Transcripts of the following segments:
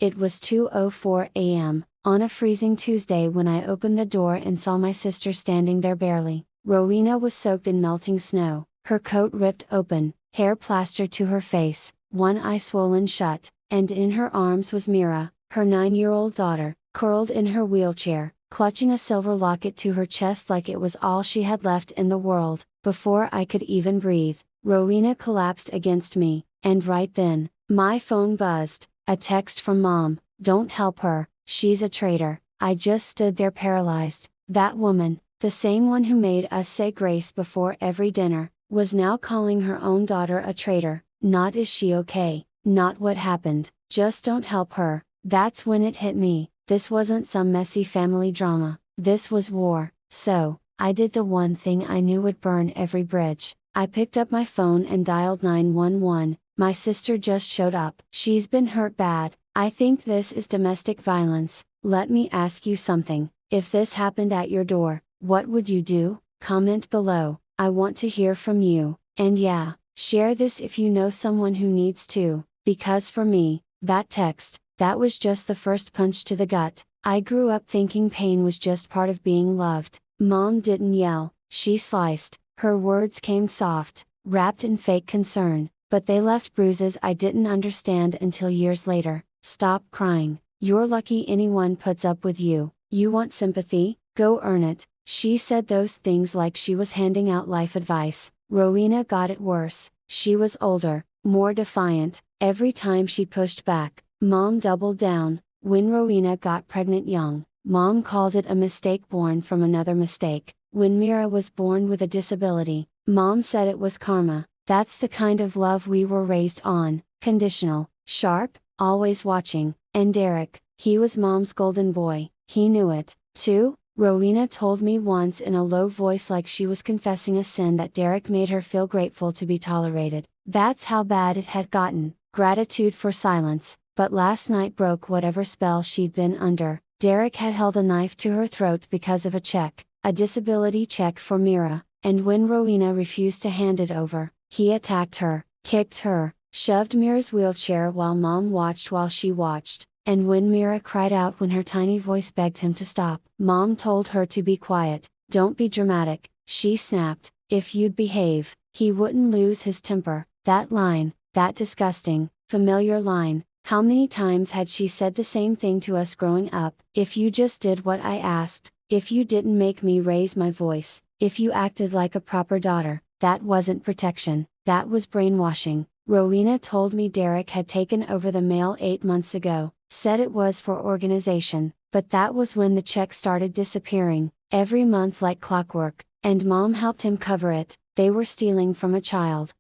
It was 2:04 a.m., on a freezing Tuesday when I opened the door and saw my sister standing there barely. Rowena was soaked in melting snow, her coat ripped open, hair plastered to her face, one eye swollen shut, and in her arms was Mira, her 9-year-old daughter, curled in her wheelchair, clutching a silver locket to her chest like it was all she had left in the world. Before I could even breathe, Rowena collapsed against me, and right then, my phone buzzed, a text from Mom: "Don't help her, she's a traitor." I just stood there paralyzed. That woman, the same one who made us say grace before every dinner, was now calling her own daughter a traitor. Not "is she okay," not "what happened," just "don't help her." That's when it hit me, this wasn't some messy family drama, this was war. So, I did the one thing I knew would burn every bridge. I picked up my phone and dialed 911. "My sister just showed up. She's been hurt bad. I think this is domestic violence. Let me ask you something. If this happened at your door, what would you do?" Comment below, I want to hear from you, and yeah, share this if you know someone who needs to, because for me, that text, that was just the first punch to the gut. I grew up thinking pain was just part of being loved. Mom didn't yell, she sliced, her words came soft, wrapped in fake concern, but they left bruises I didn't understand until years later. "Stop crying, you're lucky anyone puts up with you. You want sympathy? Go earn it." She said those things like she was handing out life advice. Rowena got it worse. She was older, more defiant. Every time she pushed back, Mom doubled down. When Rowena got pregnant young, Mom called it a mistake born from another mistake. When Mira was born with a disability, Mom said it was karma. That's the kind of love we were raised on, conditional, sharp, always watching. And Derek, he was Mom's golden boy, he knew it, too. Rowena told me once in a low voice like she was confessing a sin that Derek made her feel grateful to be tolerated. That's how bad it had gotten. Gratitude for silence. But last night broke whatever spell she'd been under. Derek had held a knife to her throat because of a check, a disability check for Mira, and when Rowena refused to hand it over, he attacked her, kicked her, shoved Mira's wheelchair while Mom watched while she watched, and when Mira cried out when her tiny voice begged him to stop, Mom told her to be quiet. "Don't be dramatic," she snapped. "If you'd behave, he wouldn't lose his temper." That line, that disgusting, familiar line, how many times had she said the same thing to us growing up? "If you just did what I asked, if you didn't make me raise my voice, if you acted like a proper daughter." That wasn't protection, that was brainwashing. Rowena told me Derek had taken over the mail 8 months ago, said it was for organization, but that was when the check started disappearing, every month like clockwork, and Mom helped him cover it. They were stealing from a child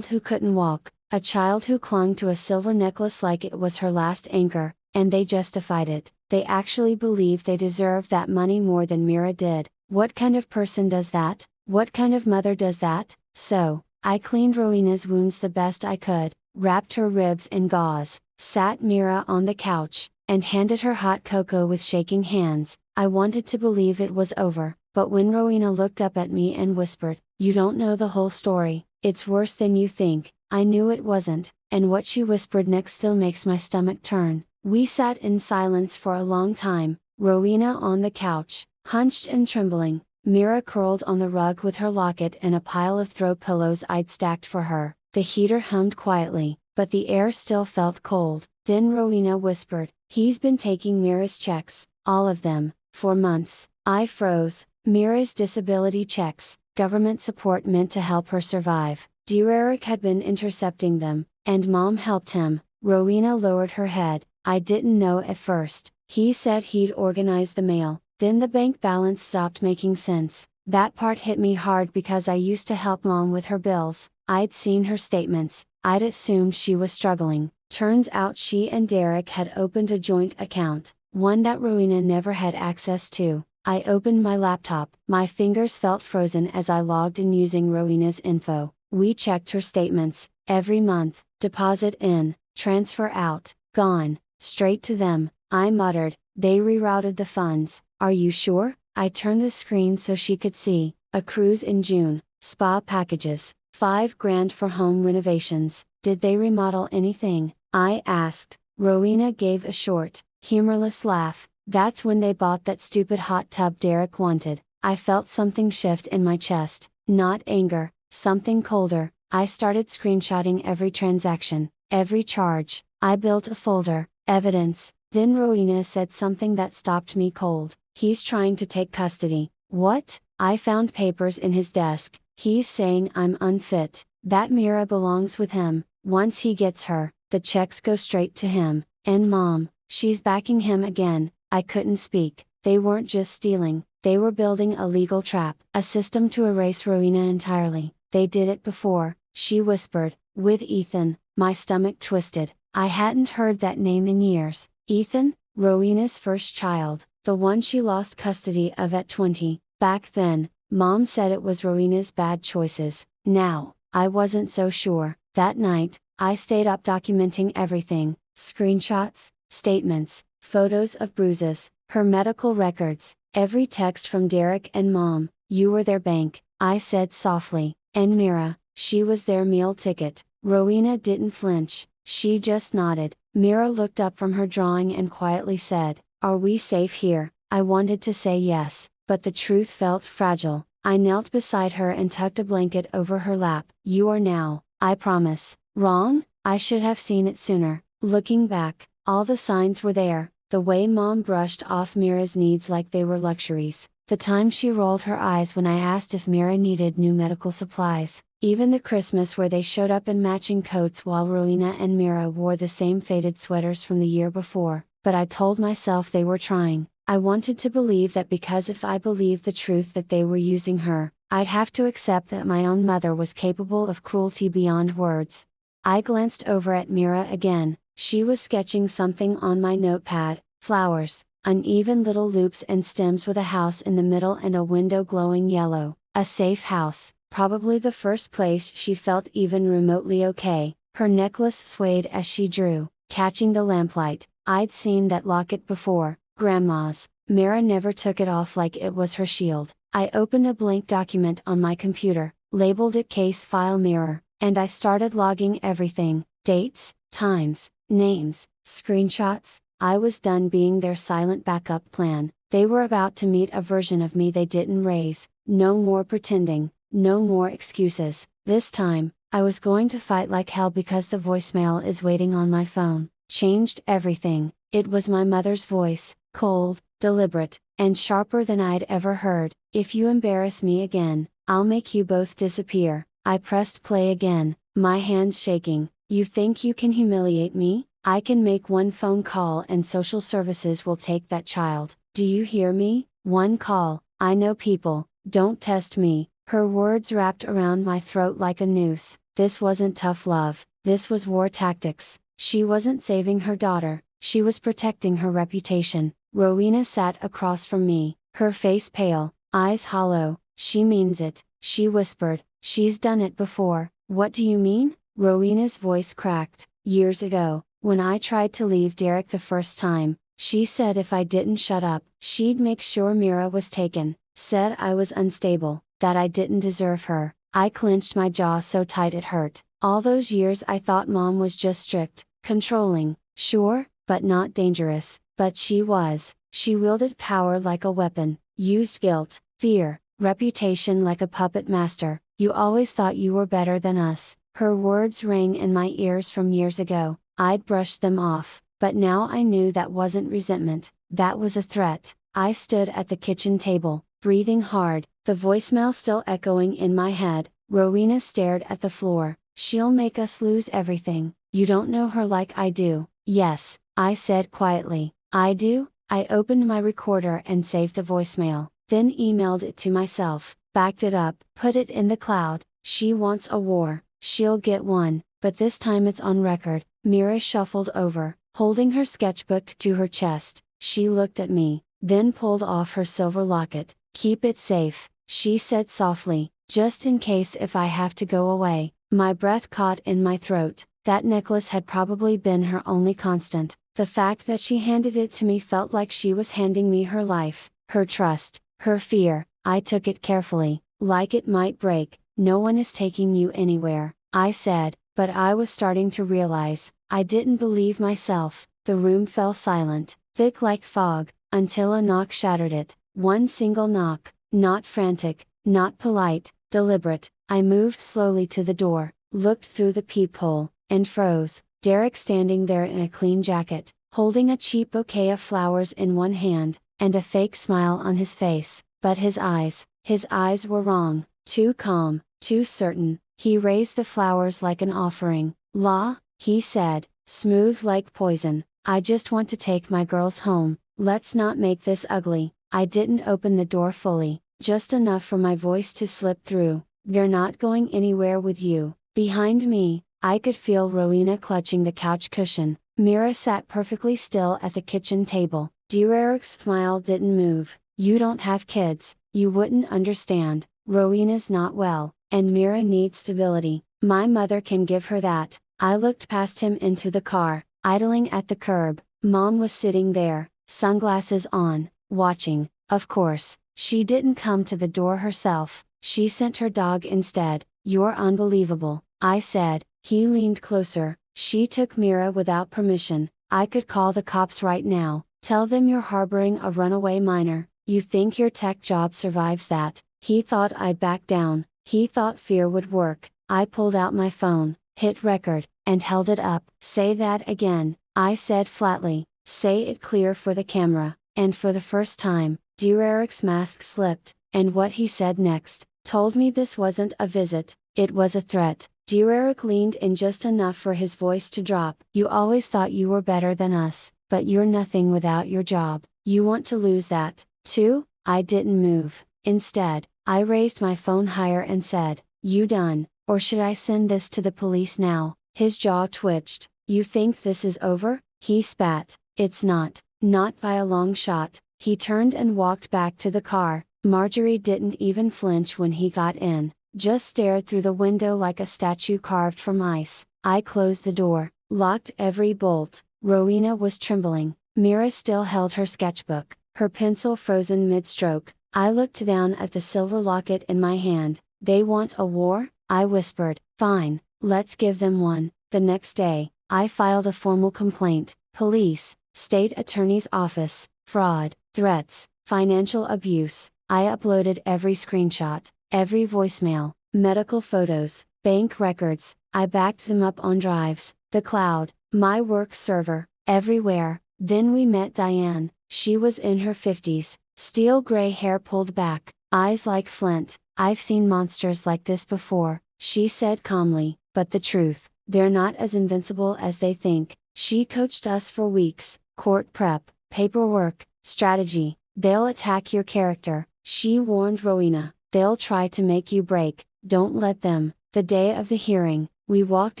who couldn't walk, a child who clung to a silver necklace like it was her last anchor, and they justified it. They actually believed they deserved that money more than Mira did. What kind of person does that? What kind of mother does that? So, I cleaned Rowena's wounds the best I could, wrapped her ribs in gauze, sat Mira on the couch, and handed her hot cocoa with shaking hands. I wanted to believe it was over, but when Rowena looked up at me and whispered, "You don't know the whole story, it's worse than you think," I knew it wasn't, and what she whispered next still makes my stomach turn. We sat in silence for a long time, Rowena on the couch, hunched and trembling, Mira curled on the rug with her locket and a pile of throw pillows I'd stacked for her. The heater hummed quietly, but the air still felt cold. Then Rowena whispered, "He's been taking Mira's checks, all of them, for months." I froze. Mira's disability checks, government support meant to help her survive. Derek had been intercepting them, and Mom helped him. Rowena lowered her head. "I didn't know at first. He said he'd organize the mail." Then the bank balance stopped making sense. That part hit me hard because I used to help Mom with her bills. I'd seen her statements, I'd assumed she was struggling. Turns out she and Derek had opened a joint account, one that Rowena never had access to. I opened my laptop. My fingers felt frozen as I logged in using Rowena's info. We checked her statements, every month, deposit in, transfer out, gone, straight to them. I muttered, "They rerouted the funds." "Are you sure?" I turned the screen so she could see, a cruise in June, spa packages, $5 grand for home renovations. "Did they remodel anything?" I asked. Rowena gave a short, humorless laugh. That's when they bought that stupid hot tub Derek wanted. I felt something shift in my chest, not anger, something colder. I started screenshotting every transaction, every charge. I built a folder, evidence. Then Rowena said something that stopped me cold. He's trying to take custody. What? I found papers in his desk. He's saying I'm unfit, that Mira belongs with him. Once he gets her, the checks go straight to him. And Mom, she's backing him again. I couldn't speak. They weren't just stealing, they were building a legal trap, a system to erase Rowena entirely. They did it before, she whispered, with Ethan. My stomach twisted. I hadn't heard that name in years. Ethan? Rowena's first child, the one she lost custody of at 20. Back then, Mom said it was Rowena's bad choices. Now, I wasn't so sure. That night, I stayed up documenting everything: screenshots, statements, photos of bruises, her medical records, every text from Derek and Mom. You were their bank, I said softly, and Mira, she was their meal ticket. Rowena didn't flinch, she just nodded. Mira looked up from her drawing and quietly said, "Are we safe here?" I wanted to say yes, but the truth felt fragile. I knelt beside her and tucked a blanket over her lap. "You are now, I promise." Wrong? I should have seen it sooner. Looking back, all the signs were there. The way Mom brushed off Mira's needs like they were luxuries. The time she rolled her eyes when I asked if Mira needed new medical supplies. Even the Christmas where they showed up in matching coats while Rowena and Mira wore the same faded sweaters from the year before. But I told myself they were trying. I wanted to believe that, because if I believed the truth that they were using her, I'd have to accept that my own mother was capable of cruelty beyond words. I glanced over at Mira again. She was sketching something on my notepad: flowers, uneven little loops and stems with a house in the middle and a window glowing yellow. A safe house, probably the first place she felt even remotely okay. Her necklace swayed as she drew, catching the lamplight. I'd seen that locket before, Grandma's. Mira never took it off like it was her shield. I opened a blank document on my computer, labeled it Case File Mirror, and I started logging everything: dates, times, names, screenshots. I was done being their silent backup plan. They were about to meet a version of me they didn't raise. No more pretending, no more excuses. This time, I was going to fight like hell, because the voicemail is waiting on my phone changed everything. It was my mother's voice, cold, deliberate, and sharper than I'd ever heard. "If you embarrass me again, I'll make you both disappear." I pressed play again, my hands shaking. "You think you can humiliate me? I can make one phone call and social services will take that child. Do you hear me? One call. I know people. Don't test me." Her words wrapped around my throat like a noose. This wasn't tough love, this was war tactics. She wasn't saving her daughter, she was protecting her reputation. Rowena sat across from me, her face pale, eyes hollow. "She means it," she whispered. "She's done it before." "What do you mean?" Rowena's voice cracked. "Years ago, when I tried to leave Derek the first time, she said if I didn't shut up, she'd make sure Mira was taken. Said I was unstable, that I didn't deserve her." I clenched my jaw so tight it hurt. All those years I thought Mom was just strict, controlling, sure, but not dangerous. But she was. She wielded power like a weapon, used guilt, fear, reputation like a puppet master. "You always thought you were better than us." Her words rang in my ears from years ago. I'd brushed them off, but now I knew that wasn't resentment, that was a threat. I stood at the kitchen table, breathing hard, the voicemail still echoing in my head. Rowena stared at the floor. "She'll make us lose everything. You don't know her like I do." "Yes," I said quietly, "I do." I opened my recorder and saved the voicemail, then emailed it to myself, backed it up, put it in the cloud. "She wants a war, she'll get one, but this time it's on record." Mira shuffled over, holding her sketchbook to her chest. She looked at me, then pulled off her silver locket. "Keep it safe," she said softly, "just in case if I have to go away." My breath caught in my throat. That necklace had probably been her only constant. The fact that she handed it to me felt like she was handing me her life, her trust, her fear. I took it carefully, like it might break. "No one is taking you anywhere," I said, but I was starting to realize, I didn't believe myself. The room fell silent, thick like fog, until a knock shattered it. One single knock, not frantic, not polite, deliberate. I moved slowly to the door, looked through the peephole, and froze. Derek standing there in a clean jacket, holding a cheap bouquet of flowers in one hand, and a fake smile on his face. But his eyes were wrong, too calm, too certain. He raised the flowers like an offering. "Law," he said, smooth like poison, "I just want to take my girls home, let's not make this ugly." I didn't open the door fully, just enough for my voice to slip through. "We're not going anywhere with you." Behind me, I could feel Rowena clutching the couch cushion. Mira sat perfectly still at the kitchen table. Derek's smile didn't move. "You don't have kids, you wouldn't understand. Rowena's not well, and Mira needs stability. My mother can give her that." I looked past him into the car, idling at the curb. Mom was sitting there, sunglasses on, watching. Of course, she didn't come to the door herself, she sent her dog instead. "You're unbelievable," I said. He leaned closer. "She took Mira without permission. I could call the cops right now, tell them you're harboring a runaway minor. You think your tech job survives that?" He thought I'd back down, he thought fear would work. I pulled out my phone, hit record, and held it up. "Say that again," I said flatly. "Say it clear for the camera." And for the first time, Derek's mask slipped, and what he said next, told me this wasn't a visit, it was a threat. Derek leaned in just enough for his voice to drop. "You always thought you were better than us, but you're nothing without your job. You want to lose that, too?" I didn't move. Instead, I raised my phone higher and said, "You done, or should I send this to the police now?" His jaw twitched. "You think this is over?" He spat. "It's not, not by a long shot." He turned and walked back to the car. Marjorie didn't even flinch when he got in, just stared through the window like a statue carved from ice. I closed the door, locked every bolt. Rowena was trembling. Mira still held her sketchbook, her pencil frozen mid-stroke. I looked down at the silver locket in my hand. "They want a war?" I whispered. "Fine, let's give them one." The next day, I filed a formal complaint. Police, state attorney's office, fraud, threats, financial abuse. I uploaded every screenshot, every voicemail, medical photos, bank records. I backed them up on drives, the cloud, my work server, everywhere. Then we met Diane. She was in her 50s, steel gray hair pulled back, eyes like flint. "I've seen monsters like this before," she said calmly, "but the truth, they're not as invincible as they think." She coached us for weeks: court prep, paperwork, strategy. "They'll attack your character," she warned Rowena. "They'll try to make you break, don't let them." The day of the hearing, we walked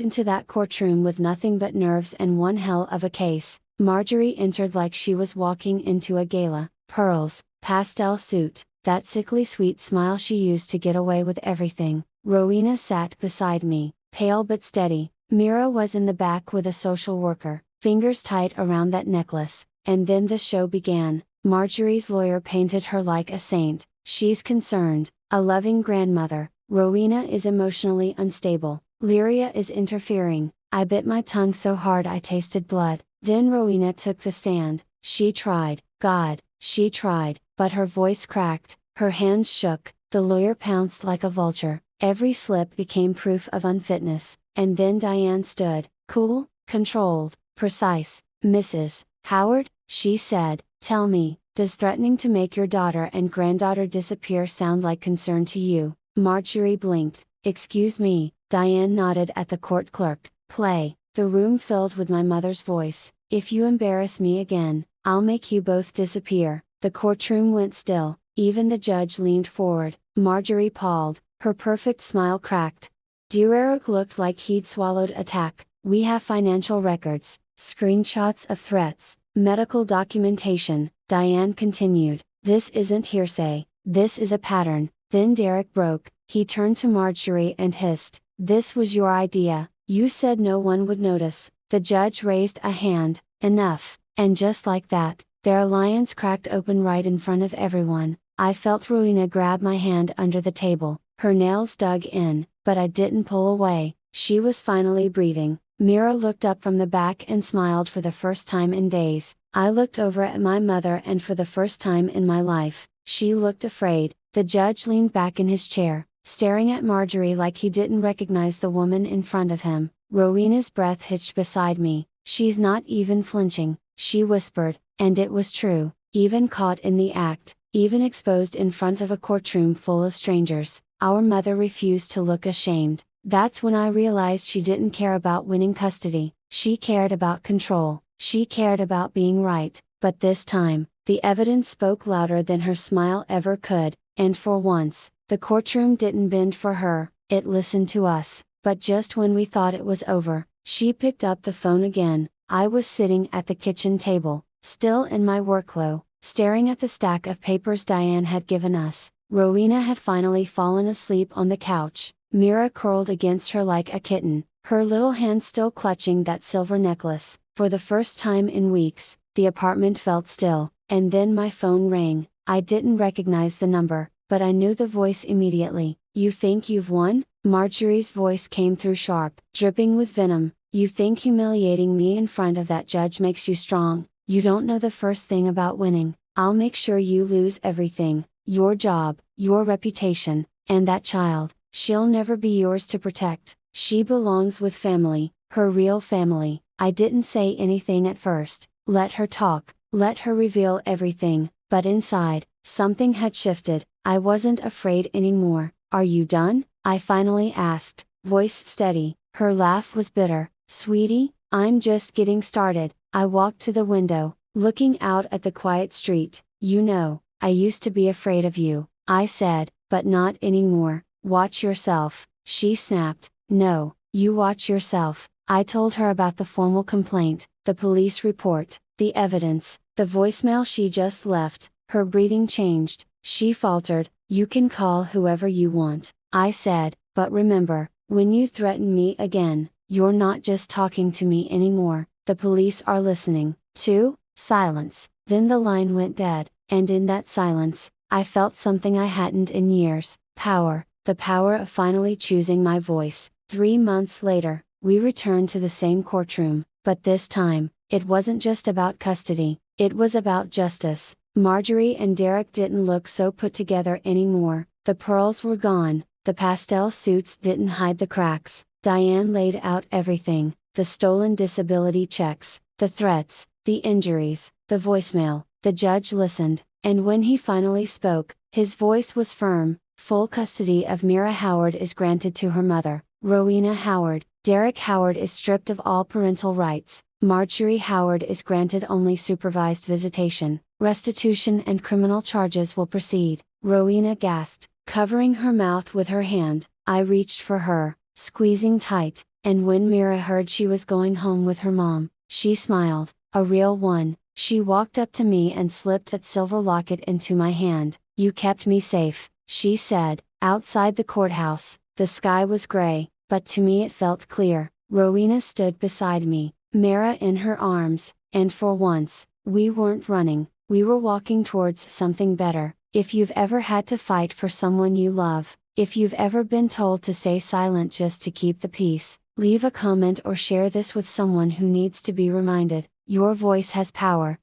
into that courtroom with nothing but nerves and one hell of a case. Marjorie entered like she was walking into a gala: pearls, pastel suit, that sickly sweet smile she used to get away with everything. Rowena sat beside me, pale but steady. Mira was in the back with a social worker, fingers tight around that necklace. And then the show began. Marjorie's lawyer painted her like a saint. "She's concerned, a loving grandmother. Rowena is emotionally unstable. Lyria is interfering." I bit my tongue so hard I tasted blood. Then Rowena took the stand. She tried, God, she tried, but her voice cracked, her hands shook. The lawyer pounced like a vulture. Every slip became proof of unfitness. And then Diane stood, cool, controlled, precise. "Mrs. Howard," she said, "tell me, does threatening to make your daughter and granddaughter disappear sound like concern to you?" Marjorie blinked. "Excuse me." Diane nodded at the court clerk. "Play." The room filled with my mother's voice. "If you embarrass me again, I'll make you both disappear." The courtroom went still, even the judge leaned forward. Marjorie palled, her perfect smile cracked. Derek looked like he'd swallowed a tack. "We have financial records, screenshots of threats, medical documentation," Diane continued. "This isn't hearsay, this is a pattern." Then Derek broke. He turned to Marjorie and hissed, "This was your idea, you said no one would notice." The judge raised a hand. "Enough." And just like that, their alliance cracked open right in front of everyone. I felt Rowena grab my hand under the table. Her nails dug in, but I didn't pull away. She was finally breathing. Mira looked up from the back and smiled for the first time in days. I looked over at my mother, and for the first time in my life, she looked afraid. The judge leaned back in his chair, staring at Marjorie like he didn't recognize the woman in front of him. Rowena's breath hitched beside me. "She's not even flinching," she whispered, and it was true. Even caught in the act, even exposed in front of a courtroom full of strangers, our mother refused to look ashamed. That's when I realized she didn't care about winning custody, she cared about control, she cared about being right. But this time, the evidence spoke louder than her smile ever could, and for once, the courtroom didn't bend for her, it listened to us. But just when we thought it was over, she picked up the phone again. I was sitting at the kitchen table, still in my workflow, staring at the stack of papers Diane had given us. Rowena had finally fallen asleep on the couch, Mira curled against her like a kitten, her little hand still clutching that silver necklace. For the first time in weeks, the apartment felt still, and then my phone rang. I didn't recognize the number, but I knew the voice immediately. "You think you've won?" Marjorie's voice came through sharp, dripping with venom. "You think humiliating me in front of that judge makes you strong? You don't know the first thing about winning. I'll make sure you lose everything, your job, your reputation, and that child. She'll never be yours to protect. She belongs with family, her real family." I didn't say anything at first. Let her talk, let her reveal everything, but inside, something had shifted. I wasn't afraid anymore. "Are you done?" I finally asked, voice steady. Her laugh was bitter. "Sweetie, I'm just getting started." I walked to the window, looking out at the quiet street. "You know, I used to be afraid of you," I said, "but not anymore." "Watch yourself," she snapped. "No, you watch yourself." I told her about the formal complaint, the police report, the evidence, the voicemail she just left. Her breathing changed. She faltered. "You can call whoever you want," I said, "but remember, when you threaten me again, you're not just talking to me anymore. The police are listening, too." Silence. Then the line went dead, and in that silence, I felt something I hadn't in years: power, the power of finally choosing my voice. 3 months later, we returned to the same courtroom, but this time, it wasn't just about custody, it was about justice. Marjorie and Derek didn't look so put together anymore. The pearls were gone, the pastel suits didn't hide the cracks. Diane laid out everything: the stolen disability checks, the threats, the injuries, the voicemail. The judge listened, and when he finally spoke, his voice was firm. "Full custody of Mira Howard is granted to her mother, Rowena Howard. Derek Howard is stripped of all parental rights. Marjorie Howard is granted only supervised visitation. Restitution and criminal charges will proceed." Rowena gasped, covering her mouth with her hand. I reached for her, squeezing tight, and when Mira heard she was going home with her mom, she smiled, a real one. She walked up to me and slipped that silver locket into my hand. "You kept me safe," she said. Outside the courthouse, the sky was gray, but to me it felt clear. Rowena stood beside me, Mira in her arms, and for once, we weren't running, we were walking towards something better. If you've ever had to fight for someone you love, if you've ever been told to stay silent just to keep the peace, leave a comment or share this with someone who needs to be reminded. Your voice has power,